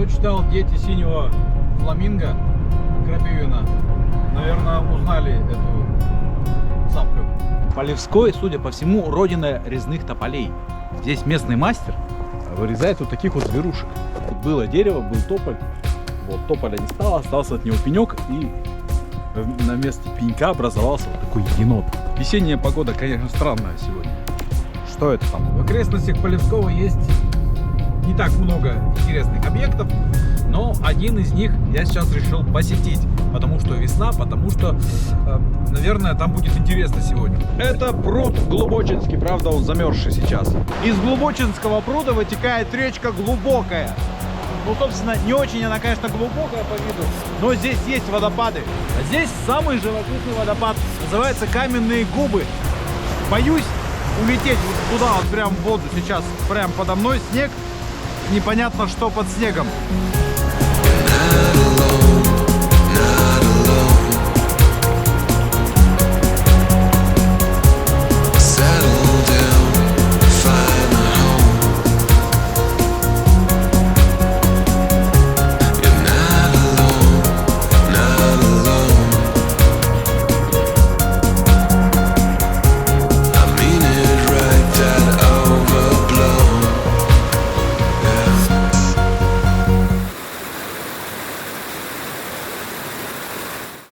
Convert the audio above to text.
Кто читал «Дети синего фламинго» Крапивина, наверное, узнали эту цапку. Полевской, судя по всему, родина резных тополей. Здесь местный мастер вырезает вот таких вот зверушек. Тут было дерево, был тополь. Вот тополя не стало, остался от него пенек, и на месте пенька образовался вот такой енот. Весенняя погода, конечно, странная сегодня. Что это там? В окрестностях Полевского есть не так много интересных объектов, но один из них я сейчас решил посетить, потому что весна, потому что, наверное, там будет интересно сегодня. Это пруд Глубочинский, правда, он замерзший сейчас. Из Глубочинского пруда вытекает речка Глубокая. Ну, собственно, не очень она, конечно, глубокая по виду, но здесь есть водопады. А здесь самый живописный водопад, называется Каменные губы. Боюсь улететь вот туда, вот прям в воду сейчас, прям подо мной снег, непонятно что под снегом.